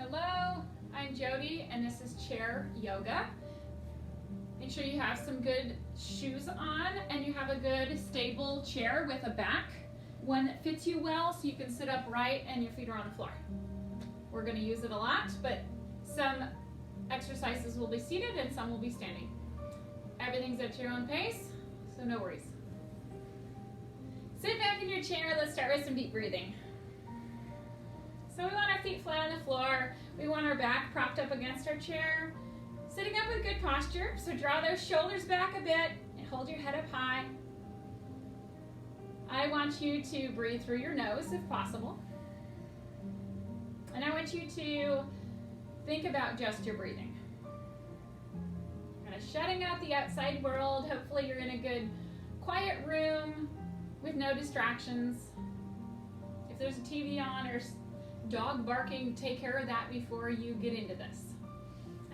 Hello, I'm Jody and this is chair yoga. Make sure you have some good shoes on and you have a good stable chair with a back, one that fits you well so you can sit upright and your feet are on the floor. We're going to use it a lot, but some exercises will be seated and some will be standing. Everything's at your own pace, so no worries. Sit back in your chair. Let's start with some deep breathing. So we want our feet flat on the floor. We want our back propped up against our chair. Sitting up with good posture. So draw those shoulders back a bit and hold your head up high. I want you to breathe through your nose if possible. And I want you to think about just your breathing. Kind of shutting out the outside world. Hopefully you're in a good quiet room with no distractions. If there's a TV on or dog barking, take care of that before you get into this.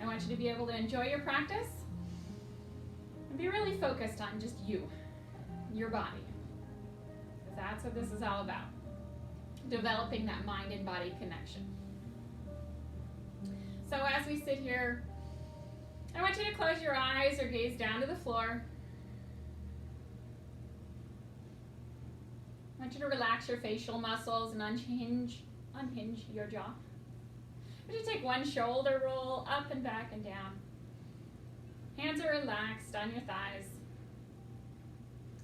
I want you to be able to enjoy your practice and be really focused on just you, your body. Because that's what this is all about. Developing that mind and body connection. So as we sit here, I want you to close your eyes or gaze down to the floor. I want you to relax your facial muscles and unhinge your jaw. I want you to take one shoulder roll up and back and down. Hands are relaxed on your thighs.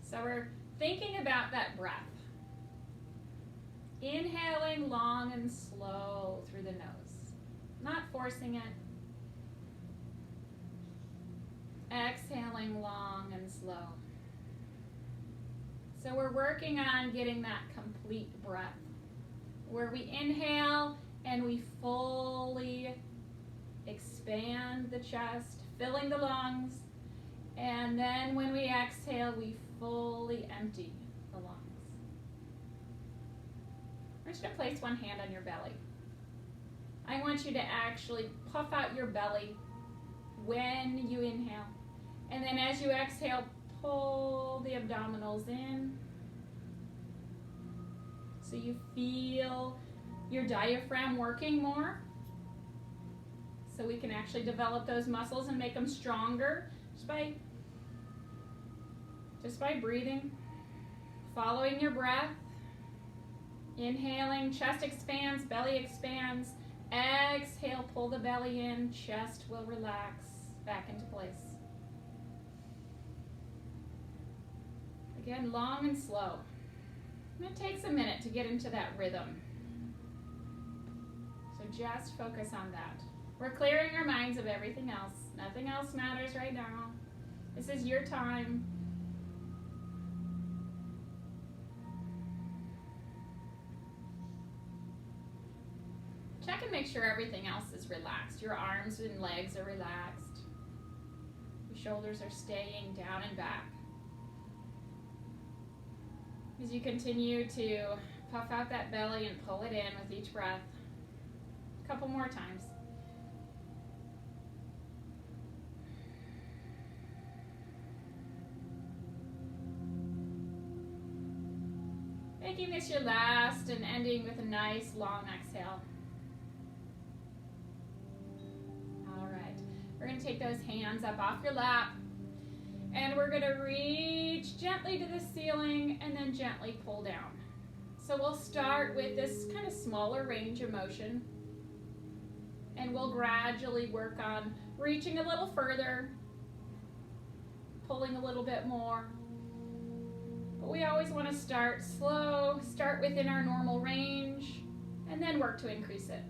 So we're thinking about that breath. Inhaling long and slow through the nose, not forcing it. Exhaling long and slow. So we're working on getting that complete breath, where we inhale and we fully expand the chest, filling the lungs, and then when we exhale, we fully empty the lungs. I want you to place one hand on your belly. I want you to actually puff out your belly when you inhale, and then as you exhale, pull the abdominals in so you feel your diaphragm working more, so we can actually develop those muscles and make them stronger just by breathing, following your breath. Inhaling, chest expands, belly expands. Exhale, pull the belly in, chest will relax back into place. Again, long and slow. And it takes a minute to get into that rhythm. So just focus on that. We're clearing our minds of everything else. Nothing else matters right now. This is your time. Check and make sure everything else is relaxed. Your arms and legs are relaxed. Your shoulders are staying down and back. As you continue to puff out that belly and pull it in with each breath. A couple more times. Making this your last and ending with a nice long exhale. All right, we're going to take those hands up off your lap. And we're going to reach gently to the ceiling and then gently pull down. So we'll start with this kind of smaller range of motion. And we'll gradually work on reaching a little further, pulling a little bit more. But we always want to start slow, start within our normal range, and then work to increase it.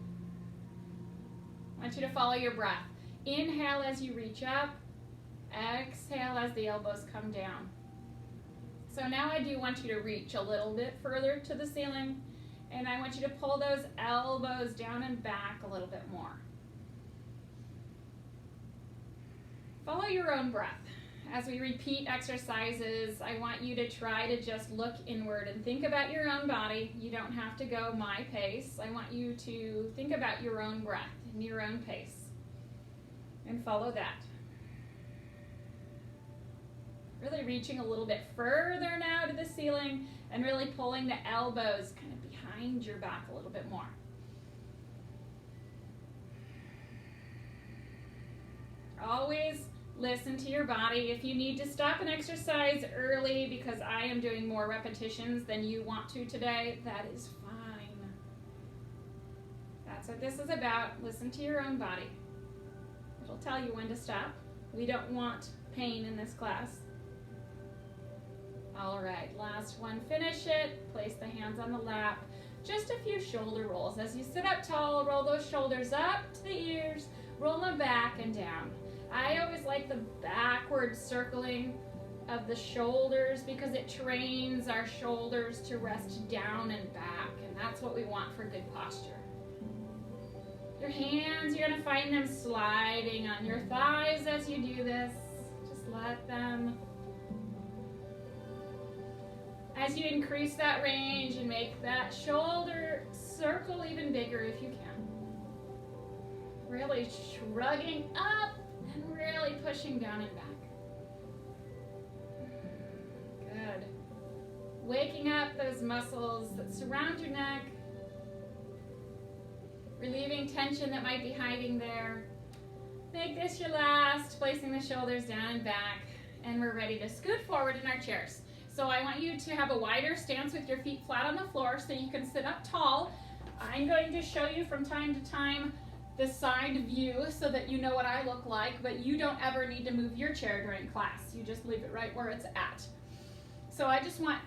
I want you to follow your breath. Inhale as you reach up. Exhale as the elbows come down. So now I do want you to reach a little bit further to the ceiling, and I want you to pull those elbows down and back a little bit more. Follow your own breath. As we repeat exercises, I want you to try to just look inward and think about your own body. You don't have to go my pace. I want you to think about your own breath and your own pace and follow that. Really reaching a little bit further now to the ceiling and really pulling the elbows kind of behind your back a little bit more. Always listen to your body. If you need to stop an exercise early because I am doing more repetitions than you want to today, that is fine. That's what this is about. Listen to your own body. It'll tell you when to stop. We don't want pain in this class. All right, last one. Finish it. Place the hands on the lap. Just a few shoulder rolls. As you sit up tall, roll those shoulders up to the ears, roll them back and down. I always like the backward circling of the shoulders because it trains our shoulders to rest down and back, and that's what we want for good posture. Your hands, you're going to find them sliding on your thighs as you do this. Just let them. As you increase that range and make that shoulder circle even bigger if you can. Really shrugging up and really pushing down and back. Good. Waking up those muscles that surround your neck. Relieving tension that might be hiding there. Make this your last, placing the shoulders down and back. And we're ready to scoot forward in our chairs. So I want you to have a wider stance with your feet flat on the floor so you can sit up tall. I'm going to show you from time to time the side view so that you know what I look like, but you don't ever need to move your chair during class. You just leave it right where it's at. So I just want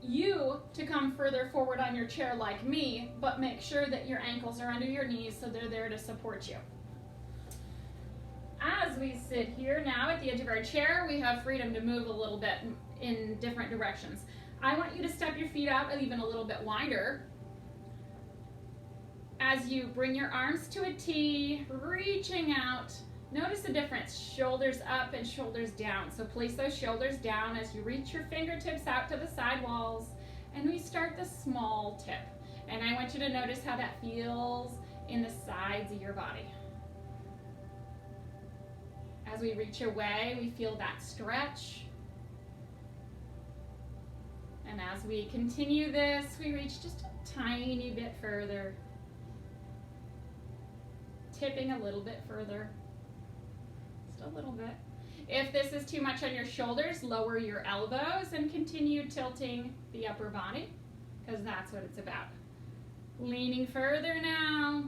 you to come further forward on your chair like me, but make sure that your ankles are under your knees so they're there to support you. As we sit here now at the edge of our chair, we have freedom to move a little bit in different directions. I want you to step your feet out even a little bit wider. As you bring your arms to a T, reaching out, notice the difference, shoulders up and shoulders down. So place those shoulders down as you reach your fingertips out to the side walls, and we start the small tip. And I want you to notice how that feels in the sides of your body. As we reach away, we feel that stretch. And as we continue this, we reach just a tiny bit further. Tipping a little bit further. Just a little bit. If this is too much on your shoulders, lower your elbows and continue tilting the upper body, because that's what it's about. Leaning further now.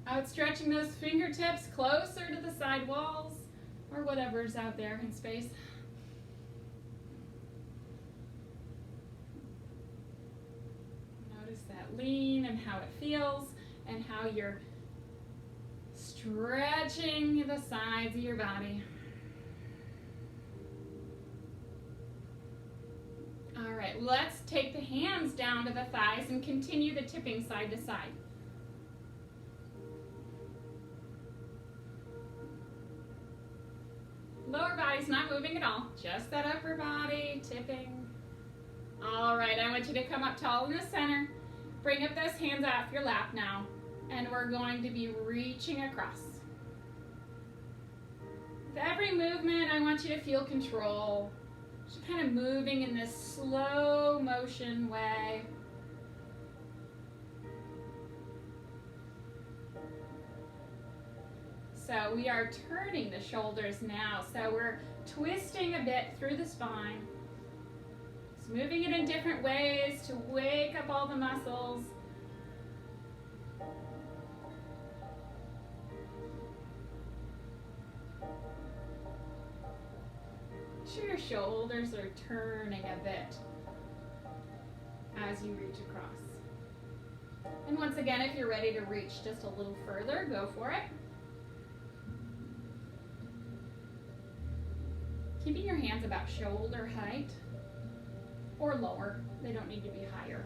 Outstretching those fingertips closer to the side walls or whatever's out there in space. Notice that lean and how it feels and how you're stretching the sides of your body. All right, let's take the hands down to the thighs and continue the tipping side to side. Lower body's not moving at all, just that upper body tipping. All right, I want you to come up tall in the center. Bring up those hands off your lap now, and we're going to be reaching across. With every movement, I want you to feel control. Just kind of moving in this slow motion way. So we are turning the shoulders now. So we're twisting a bit through the spine. Just moving it in different ways to wake up all the muscles. Make sure your shoulders are turning a bit as you reach across. And once again, if you're ready to reach just a little further, go for it. Keeping your hands about shoulder height or lower. They don't need to be higher.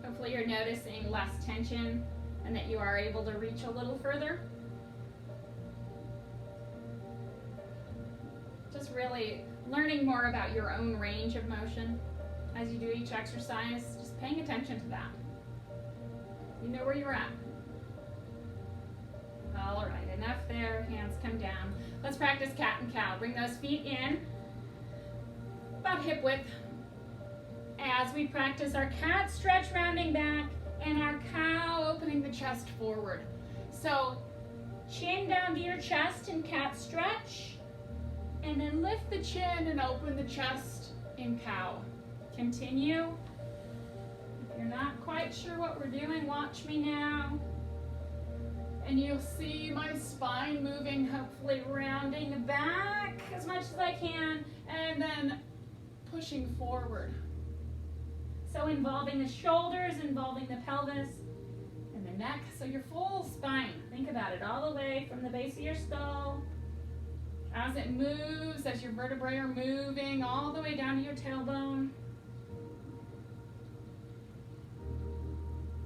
Hopefully you're noticing less tension and that you are able to reach a little further. Just really learning more about your own range of motion. As you do each exercise, just paying attention to that. You know where you're at. All right, enough there. Hands come down. Let's practice cat and cow. Bring those feet in, about hip width as we practice our cat stretch rounding back and our cow opening the chest forward. So chin down to your chest in cat stretch, and then lift the chin and open the chest in cow. Continue. If you're not quite sure what we're doing, watch me now. And you'll see my spine moving, hopefully rounding back as much as I can, and then pushing forward. So involving the shoulders, involving the pelvis, and the neck. So your full spine, think about it, all the way from the base of your skull, as it moves, as your vertebrae are moving, all the way down to your tailbone.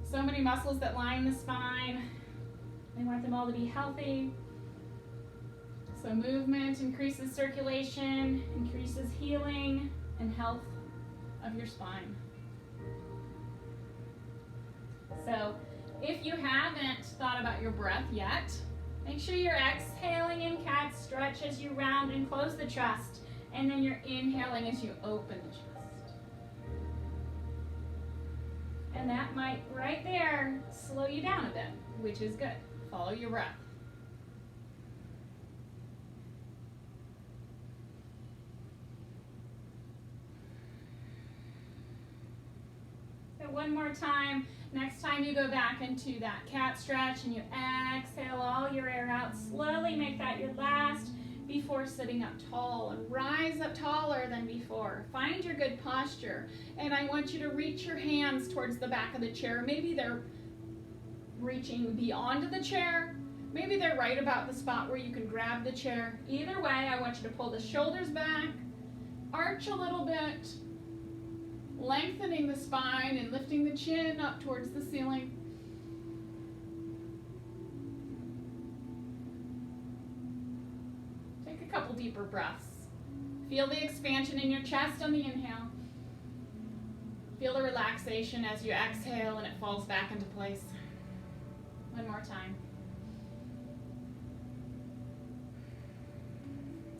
So many muscles that line the spine. We want them all to be healthy. So movement increases circulation, increases healing and health of your spine. So if you haven't thought about your breath yet, make sure you're exhaling in cat stretch as you round and close the chest, and then you're inhaling as you open the chest. And that might, right there, slow you down a bit, which is good. Follow your breath. So one more time. Next time you go back into that cat stretch and you exhale all your air out, slowly make that your last before sitting up tall, and rise up taller than before. Find your good posture, and I want you to reach your hands towards the back of the chair. Maybe they're reaching beyond the chair. Maybe they're right about the spot where you can grab the chair. Either way, I want you to pull the shoulders back, arch a little bit, lengthening the spine and lifting the chin up towards the ceiling. Take a couple deeper breaths. Feel the expansion in your chest on the inhale. Feel the relaxation as you exhale and it falls back into place. One more time.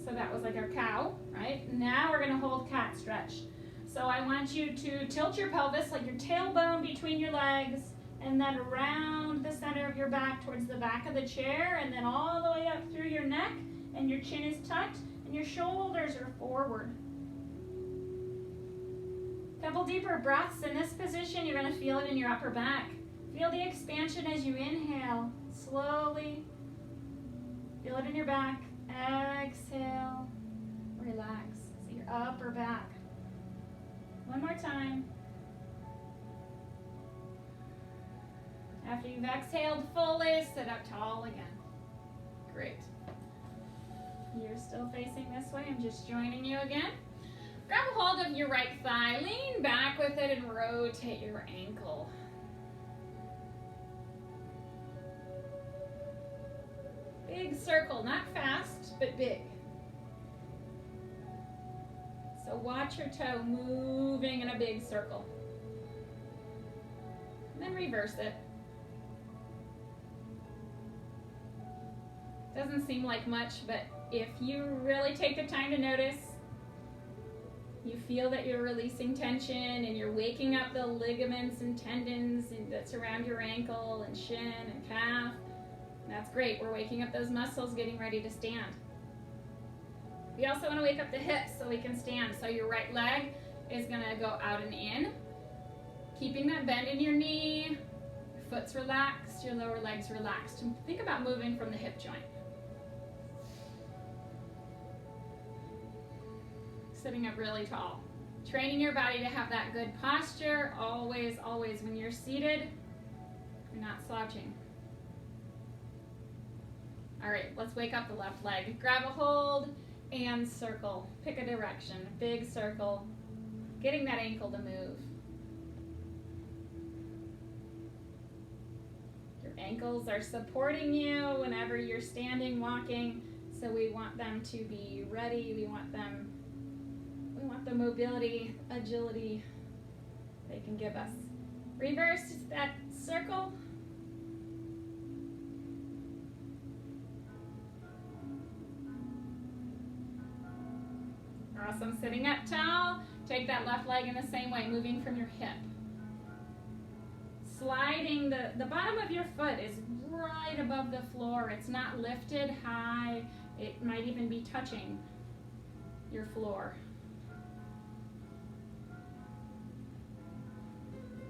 So that was like our cow, right? Now we're going to hold cat stretch. So I want you to tilt your pelvis like your tailbone between your legs, and then around the center of your back towards the back of the chair, and then all the way up through your neck, and your chin is tucked, and your shoulders are forward. Couple deeper breaths. In this position, you're going to feel it in your upper back. Feel the expansion as you inhale, slowly. Feel it in your back. Exhale, relax. So your upper back. One more time. After you've exhaled fully, sit up tall again. Great. You're still facing this way. I'm just joining you again. Grab a hold of your right thigh, lean back with it, and rotate your ankle. Big circle, not fast, but big. So watch your toe moving in a big circle. And then reverse it. Doesn't seem like much, but if you really take the time to notice, you feel that you're releasing tension and you're waking up the ligaments and tendons that surround your ankle and shin and calf. That's great. We're waking up those muscles, getting ready to stand. We also want to wake up the hips so we can stand. So your right leg is going to go out and in, keeping that bend in your knee. Your foot's relaxed, your lower leg's relaxed. And think about moving from the hip joint. Sitting up really tall. Training your body to have that good posture. Always, always, when you're seated, you're not slouching. All right, let's wake up the left leg. Grab a hold and circle. Pick a direction, big circle. Getting that ankle to move. Your ankles are supporting you whenever you're standing, walking, so we want them to be ready. We want the mobility, agility they can give us. Reverse that circle. Awesome. Sitting up tall. Take that left leg in the same way, moving from your hip. Sliding, the bottom of your foot is right above the floor. It's not lifted high. It might even be touching your floor.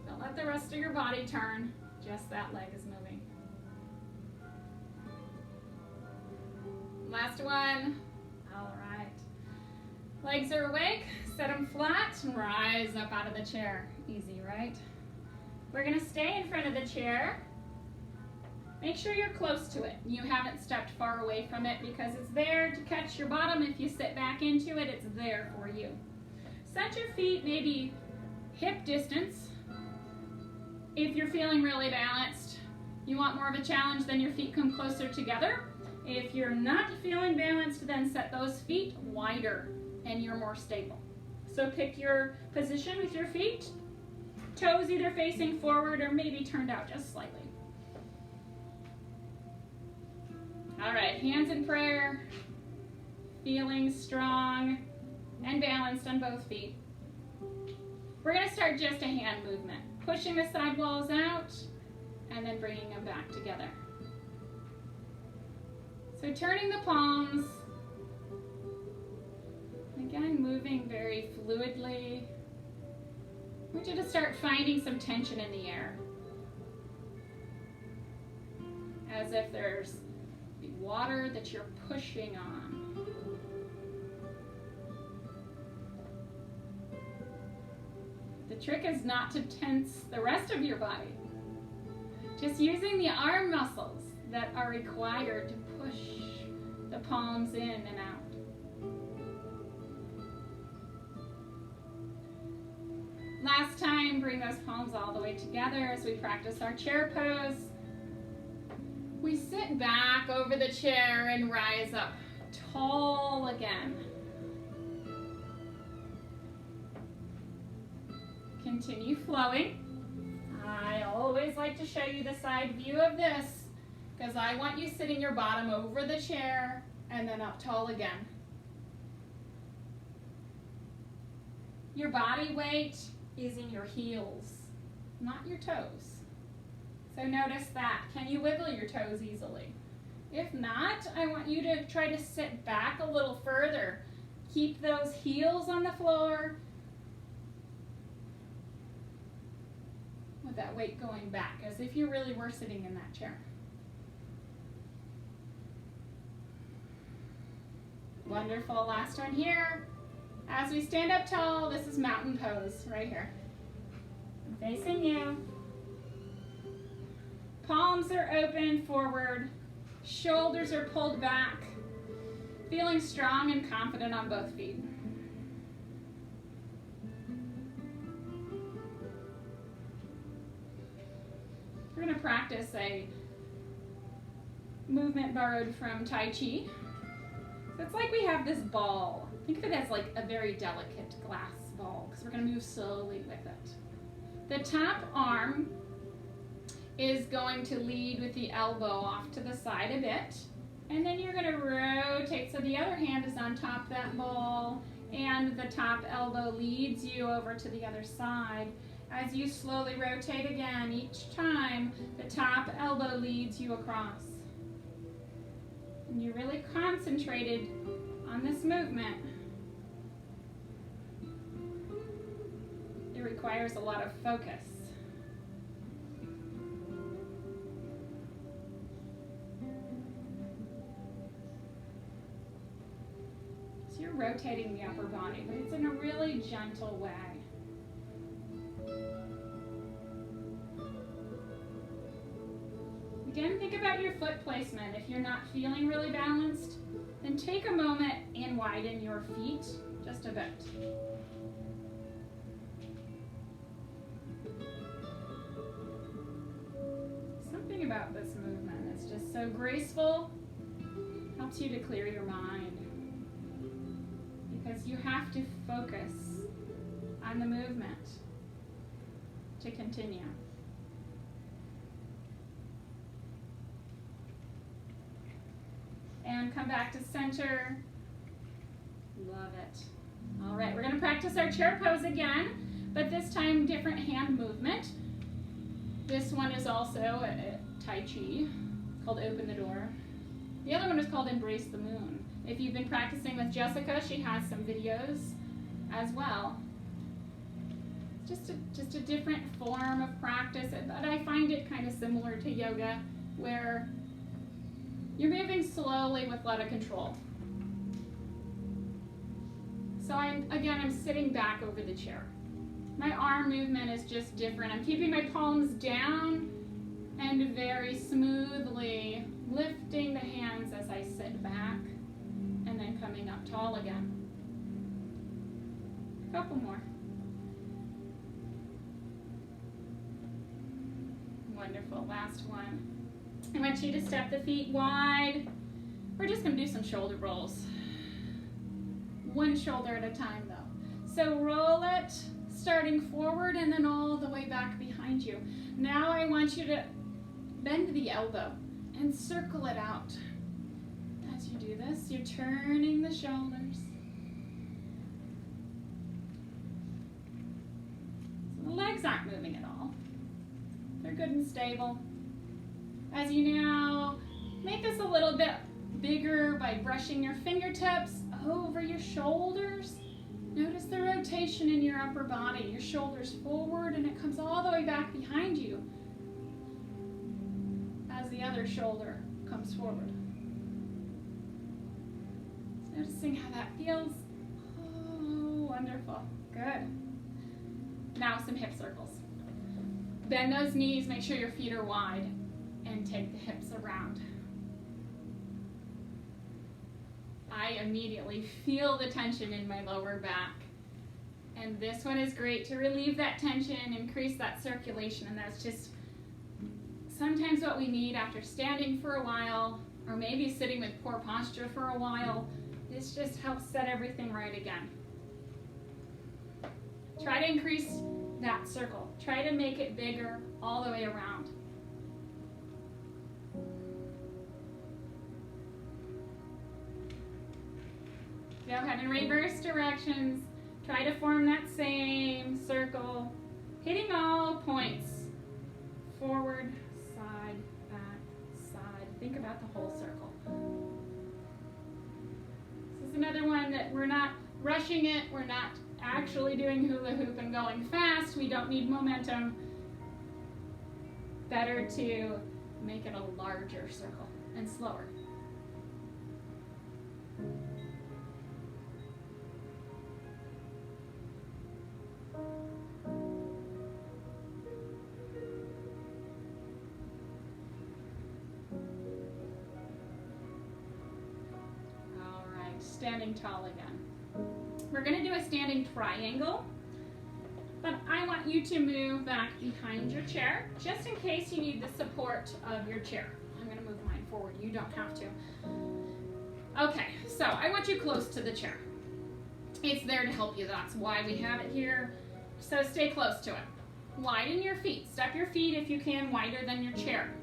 Don't let the rest of your body turn. Just that leg is moving. Last one. All right. Legs are awake. Set them flat and rise up out of the chair. Easy, right? We're going to stay in front of the chair. Make sure you're close to it. You haven't stepped far away from it because it's there to catch your bottom. If you sit back into it, it's there for you. Set your feet maybe hip distance. If you're feeling really balanced, you want more of a challenge, then your feet come closer together. If you're not feeling balanced, then set those feet wider and you're more stable. So pick your position with your feet, toes either facing forward or maybe turned out just slightly. All right, hands in prayer, feeling strong and balanced on both feet. We're going to start just a hand movement, pushing the side walls out and then bringing them back together. So turning the palms, again moving very fluidly. I want you to start finding some tension in the air, as if there's water that you're pushing on. The trick is not to tense the rest of your body. Just using the arm muscles that are required to push the palms in and out. Last time, bring those palms all the way together as we practice our chair pose. We sit back over the chair and rise up tall again. Continue flowing. I always like to show you the side view of this because I want you sitting your bottom over the chair and then up tall again. Your body weight is in your heels, not your toes. So notice that. Can you wiggle your toes easily? If not, I want you to try to sit back a little further. Keep those heels on the floor with that weight going back, as if you really were sitting in that chair. Wonderful. Last one here. As we stand up tall, this is mountain pose right here. I'm facing you. Palms are open forward. Shoulders are pulled back. Feeling strong and confident on both feet. We're going to practice a movement borrowed from Tai Chi. So it's like we have this ball. Think of it as like a very delicate glass ball because we're going to move slowly with it. The top arm is going to lead with the elbow off to the side a bit. And then you're going to rotate so the other hand is on top of that ball and the top elbow leads you over to the other side. As you slowly rotate again, each time the top elbow leads you across. And you're really concentrated on this movement. It requires a lot of focus. So you're rotating the upper body, but it's in a really gentle way. Again, think about your foot placement. If you're not feeling really balanced, then take a moment and widen your feet just a bit. Something about this movement is just so graceful, helps you to clear your mind. Because you have to focus on the movement to continue. And come back to center. Love it. All right, we're gonna practice our chair pose again, but this time different hand movement. This one is also a Tai Chi, called Open the Door. The other one is called Embrace the Moon. If you've been practicing with Jessica, she has some videos as well. Just a different form of practice, but I find it kind of similar to yoga, where you're moving slowly with a lot of control. So I'm sitting back over the chair. My arm movement is just different. I'm keeping my palms down and very smoothly lifting the hands as I sit back and then coming up tall again. A couple more. Wonderful, last one. I want you to step the feet wide. We're just gonna do some shoulder rolls. One shoulder at a time though. So roll it, starting forward and then all the way back behind you. Now I want you to bend the elbow and circle it out. As you do this, you're turning the shoulders. So the legs aren't moving at all. They're good and stable. As you now make this a little bit bigger by brushing your fingertips over your shoulders. Notice the rotation in your upper body. Your shoulders forward and it comes all the way back behind you as the other shoulder comes forward. Noticing how that feels. Oh, wonderful. Good. Now some hip circles. Bend those knees, make sure your feet are wide, and take the hips around. I immediately feel the tension in my lower back. And this one is great to relieve that tension, increase that circulation, and that's just sometimes what we need after standing for a while, or maybe sitting with poor posture for a while. This just helps set everything right again. Try to increase that circle. Try to make it bigger all the way around. Go ahead and reverse directions. Try to form that same circle, hitting all points. Forward, side, back, side. Think about the whole circle. This is another one that we're not rushing it. We're not actually doing hula hoop and going fast. We don't need momentum. Better to make it a larger circle and slower. All right, standing tall again. We're going to do a standing triangle, but I want you to move back behind your chair, just in case you need the support of your chair. I'm going to move mine forward. You don't have to. Okay, so I want you close to the chair. It's there to help you. That's why we have it here. So stay close to it. Widen your feet. Step your feet, if you can, wider than your chair.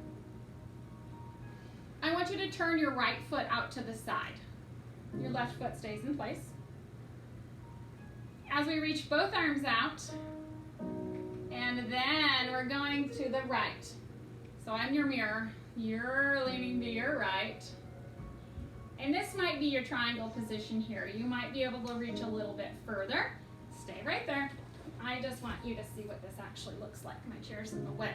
I want you to turn your right foot out to the side. Your left foot stays in place. As we reach both arms out, and then we're going to the right. So I'm your mirror. You're leaning to your right. And this might be your triangle position here. You might be able to reach a little bit further. Stay right there. I just want you to see what this actually looks like. My chair's in the way.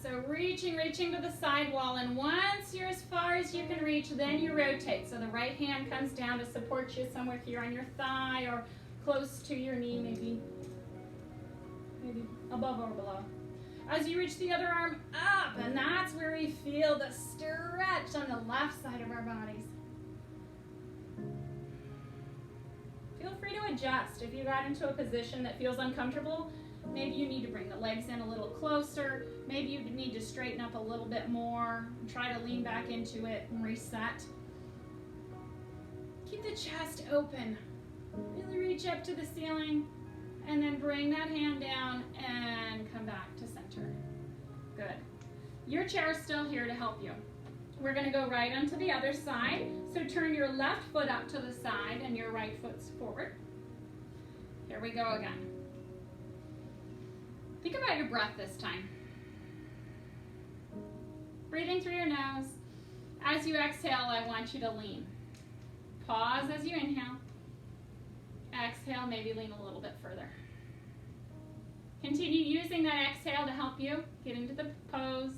So reaching to the side wall, and once you're as far as you can reach, then you rotate. So the right hand comes down to support you somewhere here on your thigh or close to your knee, maybe above or below. As you reach the other arm up, and that's where we feel the stretch on the left side of our bodies. Feel free to adjust. If you got into a position that feels uncomfortable, maybe you need to bring the legs in a little closer. Maybe you need to straighten up a little bit more. Try to lean back into it and reset. Keep the chest open. Really reach up to the ceiling, and then bring that hand down and come back to center. Good. Your chair is still here to help you. We're going to go right onto the other side. So turn your left foot out to the side and your right foot's forward. Here we go again. Think about your breath this time. Breathing through your nose. As you exhale, I want you to lean. Pause as you inhale. Exhale, maybe lean a little bit further. Continue using that exhale to help you get into the pose.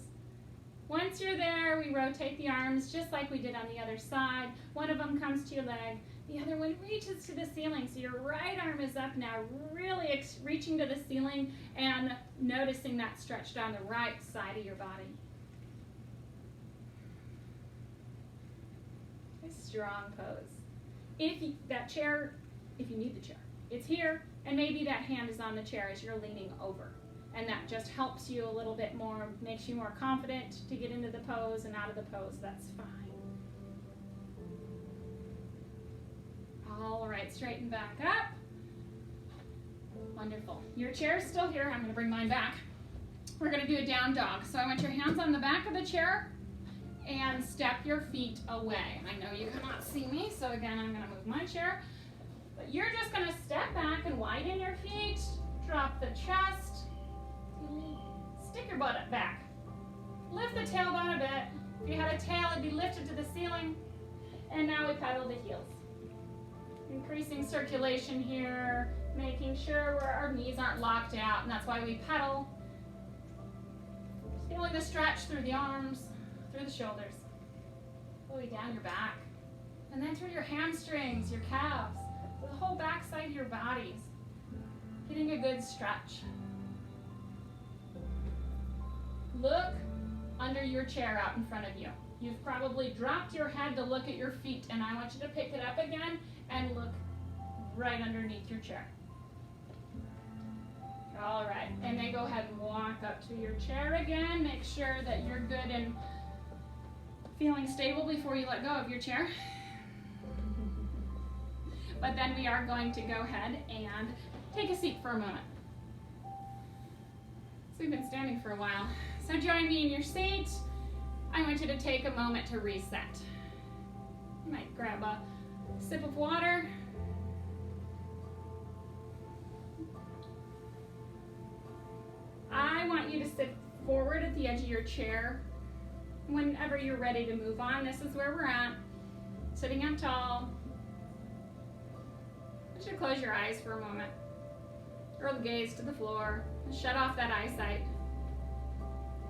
Once you're there, we rotate the arms just like we did on the other side. One of them comes to your leg. The other one reaches to the ceiling. So your right arm is up now, really reaching to the ceiling and noticing that stretch down the right side of your body. A strong pose. If you need the chair, it's here, and maybe that hand is on the chair as you're leaning over. And that just helps you a little bit more, makes you more confident to get into the pose and out of the pose. That's fine. All right, straighten back up. Wonderful. Your chair's still here. I'm going to bring mine back. We're going to do a down dog. So I want your hands on the back of the chair and step your feet away. I know you cannot see me, so again, I'm going to move my chair. But you're just going to step back and widen your feet, drop the chest, stick your butt back. Lift the tailbone a bit. If you had a tail, it'd be lifted to the ceiling. And now we pedal the heels. Increasing circulation here, making sure our knees aren't locked out, and that's why we pedal. Feeling the stretch through the arms, through the shoulders, all the way down your back, and then through your hamstrings, your calves, the whole back side of your bodies. Getting a good stretch. Look under your chair out in front of you. You've probably dropped your head to look at your feet, and I want you to pick it up again and look right underneath your chair. All right, and then go ahead and walk up to your chair again. Make sure that you're good and feeling stable before you let go of your chair. But then we are going to go ahead and take a seat for a moment. So we've been standing for a while. So join me in your seat. I want you to take a moment to reset. You might grab a sip of water. I want you to sit forward at the edge of your chair. Whenever you're ready to move on, this is where we're at. Sitting up tall. I want you to close your eyes for a moment. Or gaze to the floor. And shut off that eyesight.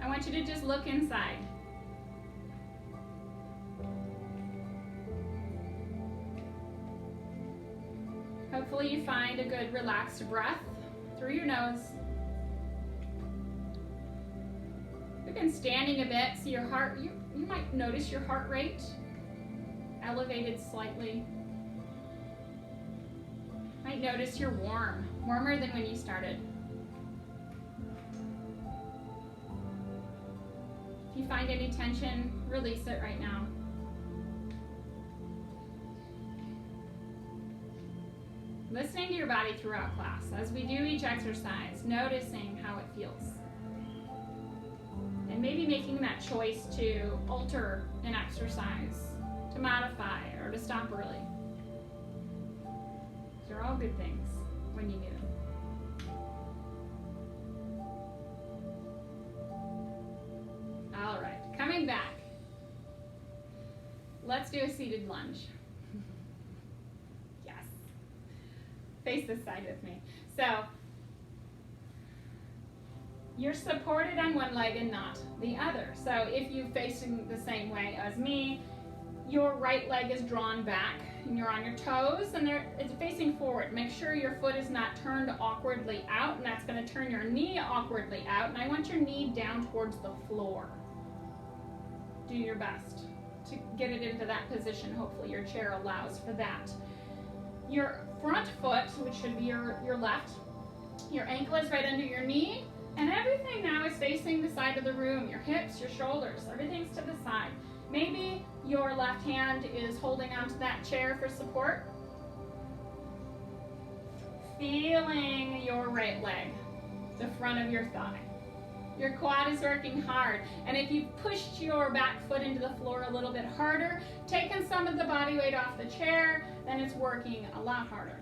I want you to just look inside. Hopefully you find a good relaxed breath through your nose. You've been standing a bit, so your heart, you might notice your heart rate elevated slightly. Might notice you're warmer than when you started. If you find any tension, release it right now. Listening to your body throughout class as we do each exercise, noticing how it feels. And maybe making that choice to alter an exercise, to modify, or to stop early. These are all good things when you need them. All right, coming back. Let's do a seated lunge. Yes. Face this side with me. So, you're supported on one leg and not the other. So if you're facing the same way as me, your right leg is drawn back and you're on your toes and it's facing forward. Make sure your foot is not turned awkwardly out, and that's going to turn your knee awkwardly out. And I want your knee down towards the floor. Do your best to get it into that position. Hopefully your chair allows for that. Your front foot, which should be your left, your ankle is right under your knee. And everything now is facing the side of the room, your hips, your shoulders, everything's to the side. Maybe your left hand is holding onto that chair for support. Feeling your right leg, the front of your thigh. Your quad is working hard. And if you pushed your back foot into the floor a little bit harder, taking some of the body weight off the chair, then it's working a lot harder.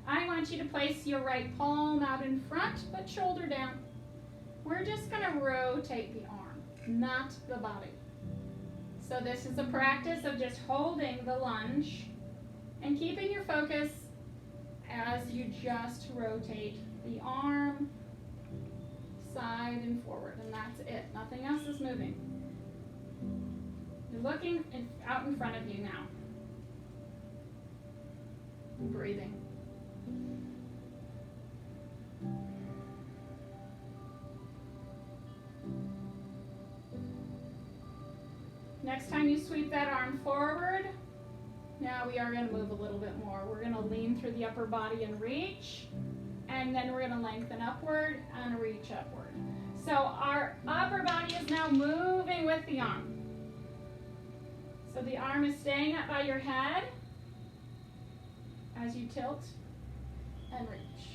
I want you to place your right palm out in front, but shoulder down. We're just going to rotate the arm, not the body. So this is a practice of just holding the lunge and keeping your focus as you just rotate the arm side and forward, and that's it. Nothing else is moving. You're looking out in front of you now. And breathing. Next time you sweep that arm forward, now we are going to move a little bit more. We're going to lean through the upper body and reach, and then we're going to lengthen upward and reach upward. So our upper body is now moving with the arm. So the arm is staying up by your head as you tilt and reach.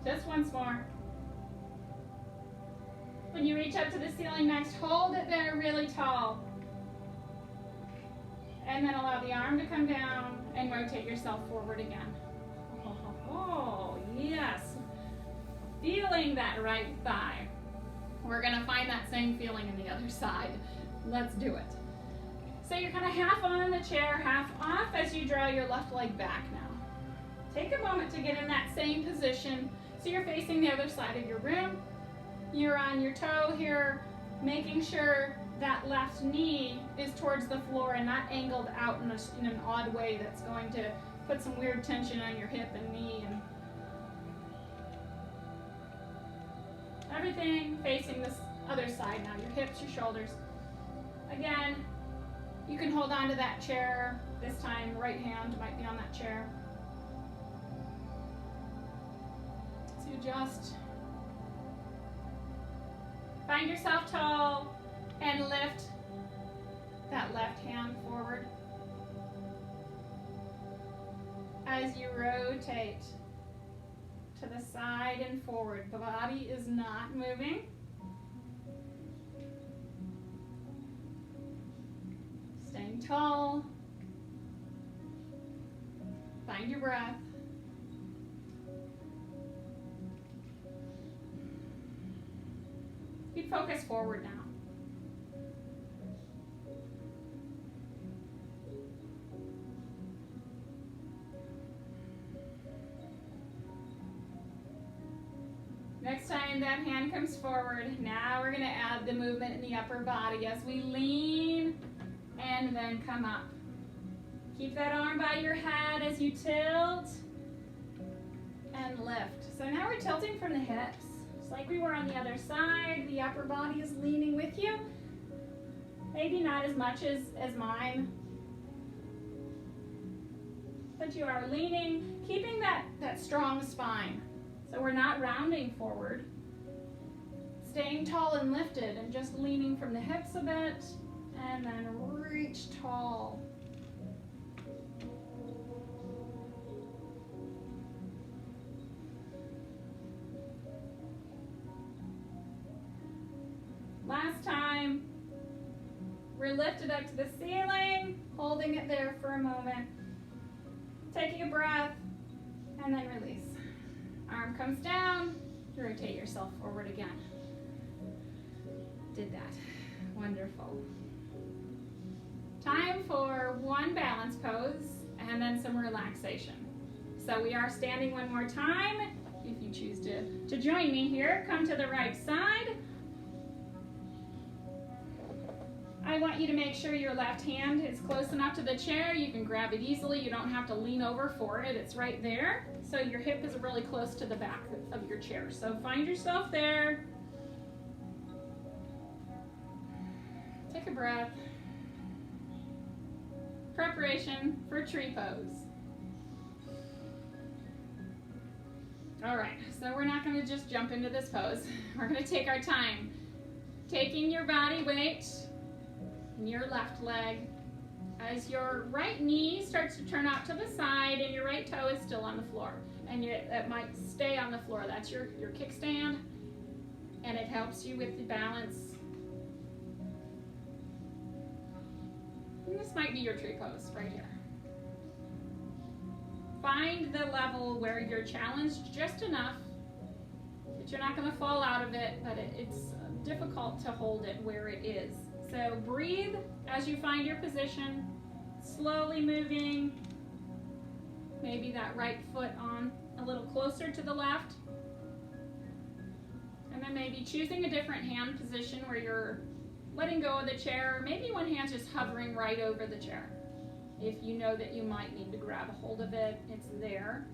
Just once more. When you reach up to the ceiling next, hold it there really tall. And then allow the arm to come down and rotate yourself forward again. Oh, yes. Feeling that right thigh. We're going to find that same feeling in the other side. Let's do it. So you're kind of half on the chair, half off as you draw your left leg back now. Take a moment to get in that same position so you're facing the other side of your room. You're on your toe here, making sure that left knee is towards the floor and not angled out in an odd way that's going to put some weird tension on your hip and knee. And everything facing this other side now, your hips, your shoulders. Again, you can hold on to that chair. This time, right hand might be on that chair. So you just find yourself tall and lift that left hand forward as you rotate to the side and forward. The body is not moving. Staying tall. Find your breath. Keep focus forward now. Next time that hand comes forward, now we're going to add the movement in the upper body as we lean and then come up. Keep that arm by your head as you tilt and lift. So now we're tilting from the hips. Just like we were on the other side, the upper body is leaning with you. Maybe not as much as mine, but you are leaning, keeping that strong spine. So we're not rounding forward, staying tall and lifted and just leaning from the hips a bit and then reach tall. Last time, we're lifted up to the ceiling, holding it there for a moment, taking a breath, and then release. Arm comes down, rotate yourself forward again. Did that. Wonderful. Time for one balance pose and then some relaxation. So we are standing one more time. If you choose to join me here, come to the right side. I want you to make sure your left hand is close enough to the chair. You can grab it easily. You don't have to lean over for it. It's right there. So your hip is really close to the back of your chair. So find yourself there. Take a breath. Preparation for tree pose. All right, so we're not going to just jump into this pose. We're going to take our time. Taking your body weight in your left leg as your right knee starts to turn out to the side and your right toe is still on the floor. And it might stay on the floor. That's your kickstand, and it helps you with the balance. And this might be your tree pose right here. find the level where you're challenged just enough that you're not going to fall out of it, but it's difficult to hold it where it is. So breathe as you find your position, slowly moving, maybe that right foot on a little closer to the left. And then maybe choosing a different hand position where you're letting go of the chair. Maybe one hand's just hovering right over the chair. If you know that you might need to grab a hold of it, it's there.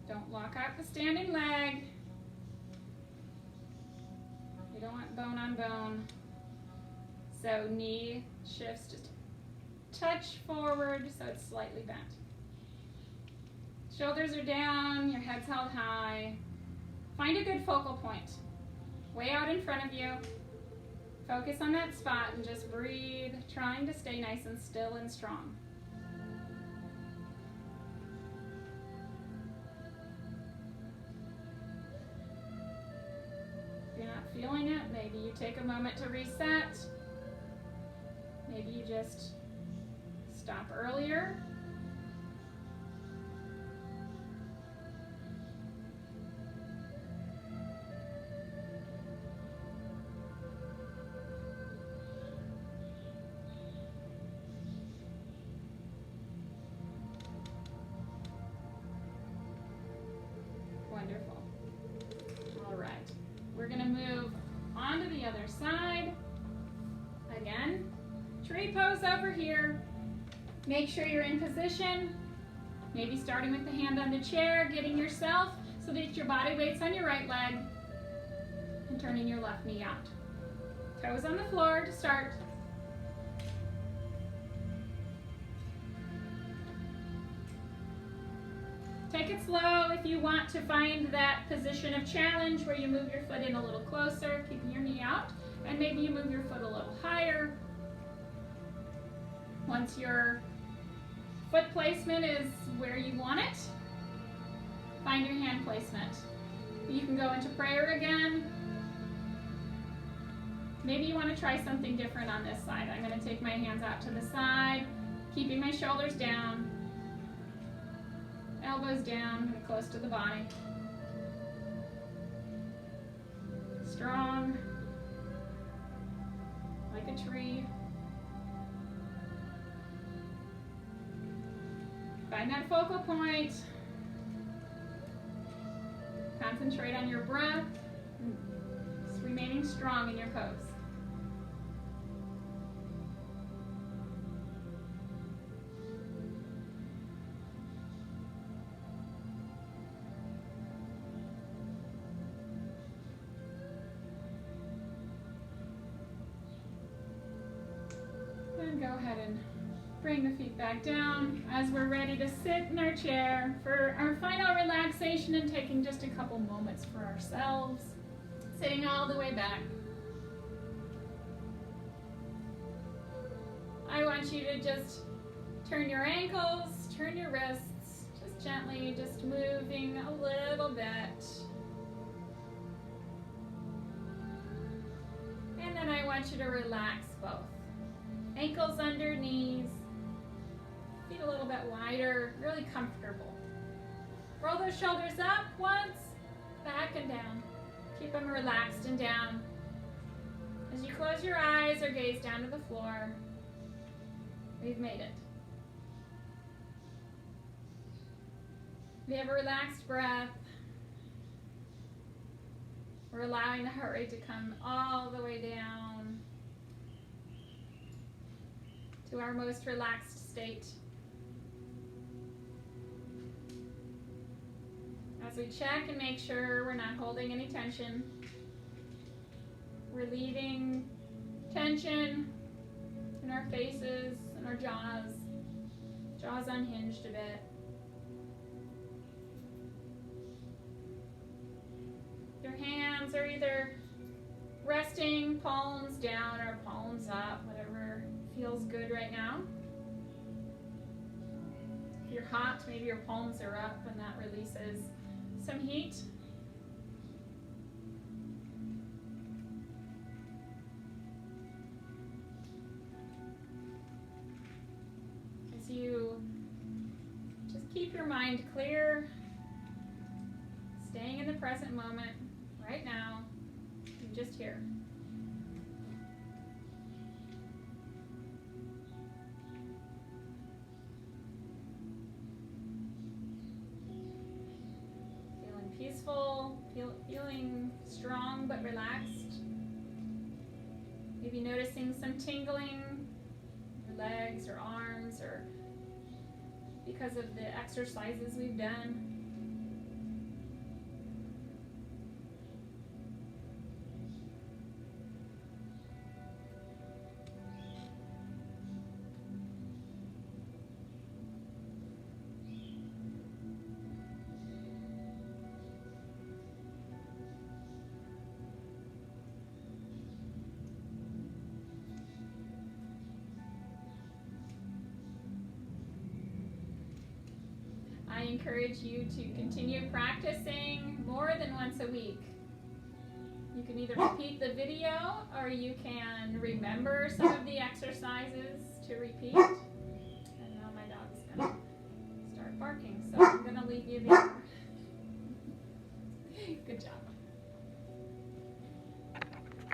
Don't lock out the standing leg. You don't want bone on bone. So knee shifts just a touch forward so it's slightly bent. Shoulders are down, your head's held high. Find a good focal point. Way out in front of you. Focus on that spot and just breathe, trying to stay nice and still and strong. If you're not feeling it, maybe you take a moment to reset. Maybe you just stop earlier. Wonderful. All right. We're going to move on to the other side. Again, tree pose over here. Make sure you're in position. Maybe starting with the hand on the chair, getting yourself so that your body weight's on your right leg and turning your left knee out. Toes on the floor to start. Take it slow if you want to find that position of challenge where you move your foot in a little closer, keeping your knee out, and maybe you move your foot a little higher. Once your foot placement is where you want it, find your hand placement. You can go into prayer again. Maybe you want to try something different on this side. I'm going to take my hands out to the side, keeping my shoulders down. Elbows down, close to the body. Strong, like a tree. Find that focal point. Concentrate on your breath. Just remaining strong in your pose. Go ahead and bring the feet back down as we're ready to sit in our chair for our final relaxation and taking just a couple moments for ourselves. Sitting all the way back. I want you to just turn your ankles, turn your wrists, just gently, just moving a little bit. And then I want you to relax both. Ankles under knees, feet a little bit wider, really comfortable. Roll those shoulders up once, back and down. Keep them relaxed and down. As you close your eyes or gaze down to the floor, we've made it. We have a relaxed breath. We're allowing the heart rate to come all the way down to our most relaxed state. As we check and make sure we're not holding any tension, relieving tension in our faces and our jaws unhinged a bit. Your hands are either resting, palms down or palms up, whatever feels good right now. If you're hot, maybe your palms are up and that releases some heat. mind clear, staying in the present moment, right now, and just here. Feeling peaceful, feeling strong but relaxed. Maybe noticing some tingling in your legs or arms, or because of the exercises we've done. I encourage you to continue practicing more than once a week. You can either repeat the video or you can remember some of the exercises to repeat. And now my dog's going to start barking, so I'm going to leave you there. Good job.